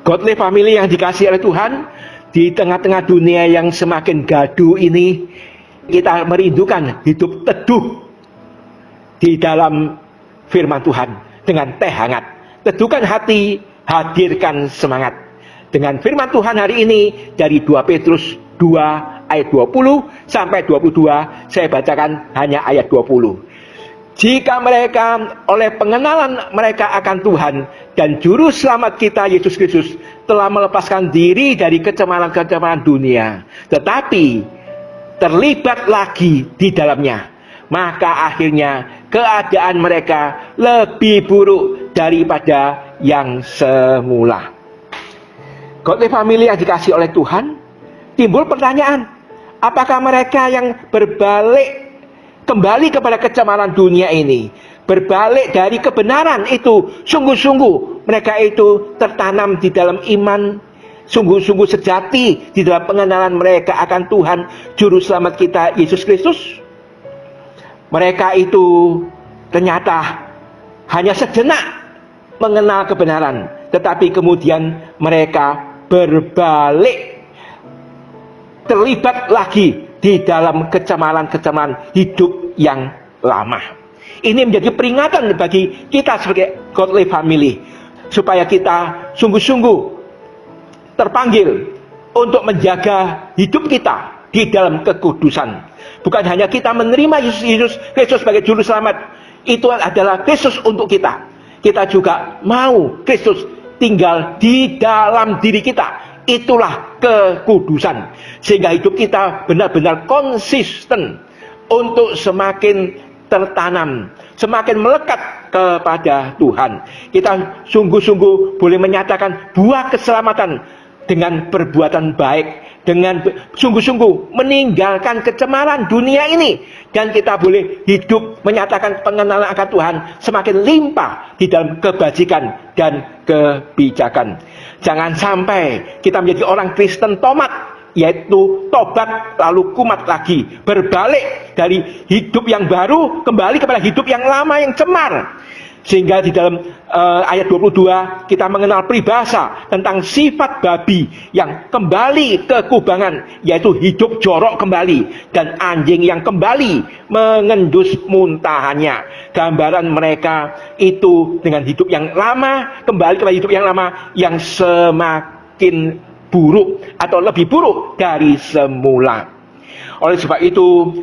Godly family yang dikasihi oleh Tuhan, di tengah-tengah dunia yang semakin gaduh ini, kita merindukan hidup teduh di dalam firman Tuhan dengan teh hangat. Teduhkan hati, hadirkan semangat. Dengan firman Tuhan hari ini dari 2 Petrus 2 ayat 20 sampai 22, saya bacakan hanya ayat 20. Jika mereka oleh pengenalan mereka akan Tuhan dan Juru Selamat kita Yesus Kristus telah melepaskan diri dari kecemaran-kecemaran dunia, tetapi terlibat lagi di dalamnya, maka akhirnya keadaan mereka lebih buruk daripada yang semula. Godly family yang dikasihi oleh Tuhan, timbul pertanyaan, apakah mereka yang berbalik kembali kepada kecemaran dunia ini, berbalik dari kebenaran itu, sungguh-sungguh mereka itu tertanam di dalam iman, sungguh-sungguh sejati di dalam pengenalan mereka akan Tuhan Juru Selamat kita Yesus Kristus? Mereka itu ternyata hanya sejenak mengenal kebenaran, tetapi kemudian mereka berbalik, terlibat lagi di dalam kecemaran-kecemaran hidup yang lama. Ini menjadi peringatan bagi kita sebagai godly family, supaya kita sungguh-sungguh terpanggil untuk menjaga hidup kita di dalam kekudusan. Bukan hanya kita menerima Yesus Kristus sebagai Juru Selamat, itu adalah Kristus untuk kita. Kita juga mau Kristus tinggal di dalam diri kita. Itulah kekudusan, sehingga hidup kita benar-benar konsisten untuk semakin tertanam, semakin melekat kepada Tuhan. Kita sungguh-sungguh boleh menyatakan buah keselamatan dengan perbuatan baik, dengan sungguh-sungguh meninggalkan kecemaran dunia ini, dan kita boleh hidup menyatakan pengenalan akan Tuhan semakin limpah di dalam kebajikan dan kebijakan. Jangan sampai kita menjadi orang Kristen tomat, yaitu tobat lalu kumat lagi, berbalik dari hidup yang baru kembali kepada hidup yang lama yang cemar. Sehingga di dalam ayat 22 kita mengenal peribahasa tentang sifat babi yang kembali ke kubangan, yaitu hidup jorok kembali, dan anjing yang kembali mengendus muntahannya. Gambaran mereka itu dengan hidup yang lama kembali kepada hidup yang lama yang semakin buruk atau lebih buruk dari semula. Oleh sebab itu,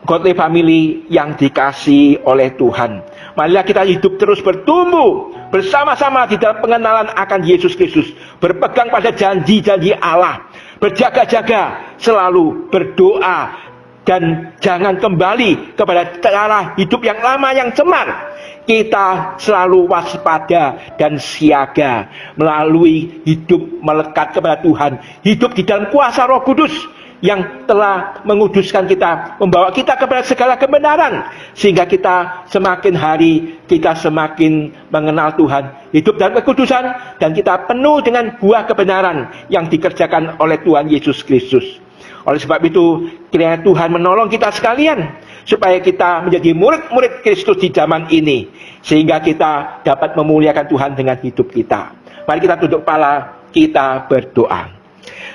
godly family yang dikasihi oleh Tuhan, marilah kita hidup terus bertumbuh bersama-sama di dalam pengenalan akan Yesus Kristus, berpegang pada janji-janji Allah, berjaga-jaga, selalu berdoa, dan jangan kembali kepada cara hidup yang lama yang cemar. Kita selalu waspada dan siaga melalui hidup melekat kepada Tuhan, hidup di dalam kuasa Roh Kudus yang telah menguduskan kita, membawa kita kepada segala kebenaran, sehingga kita semakin hari kita semakin mengenal Tuhan, hidup dalam kekudusan, dan kita penuh dengan buah kebenaran yang dikerjakan oleh Tuhan Yesus Kristus. Oleh sebab itu, kiranya Tuhan menolong kita sekalian supaya kita menjadi murid-murid Kristus di zaman ini, sehingga kita dapat memuliakan Tuhan dengan hidup kita. Mari kita tunduk kepala, kita berdoa.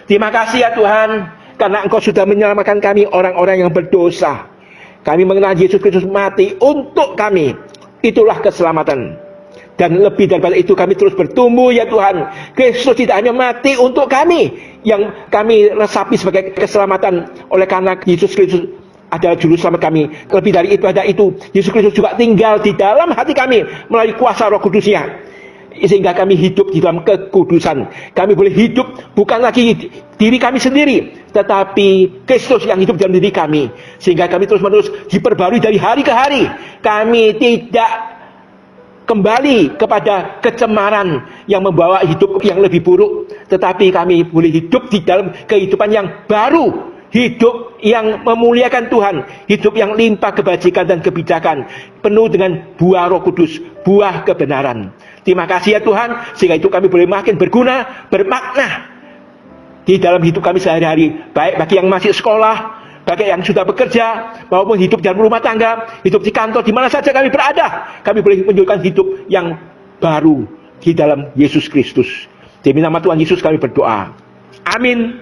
Terima kasih ya Tuhan, karena Engkau sudah menyelamatkan kami orang-orang yang berdosa. Kami mengenal Yesus Kristus mati untuk kami. Itulah keselamatan. Dan lebih daripada itu, kami terus bertumbuh ya Tuhan. Kristus tidak hanya mati untuk kami, yang kami resapi sebagai keselamatan, oleh karena Yesus Kristus adalah juru selamat kami. Lebih dari itu, Yesus Kristus juga tinggal di dalam hati kami melalui kuasa Roh Kudus-Nya, sehingga kami hidup di dalam kekudusan. Kami boleh hidup bukan lagi diri kami sendiri, tetapi Kristus yang hidup dalam diri kami, sehingga kami terus-menerus diperbarui dari hari ke hari. Kami tidak kembali kepada kecemaran yang membawa hidup yang lebih buruk, tetapi kami boleh hidup di dalam kehidupan yang baru, hidup yang memuliakan Tuhan, hidup yang limpah kebajikan dan kebijakan, penuh dengan buah Roh Kudus, buah kebenaran. Terima kasih ya Tuhan, sehingga itu kami boleh makin berguna, bermakna di dalam hidup kami sehari-hari, baik bagi yang masih sekolah, bagi yang sudah bekerja, maupun hidup dalam rumah tangga, hidup di kantor, di mana saja kami berada. Kami boleh menunjukkan hidup yang baru di dalam Yesus Kristus. Demi nama Tuhan Yesus kami berdoa. Amin.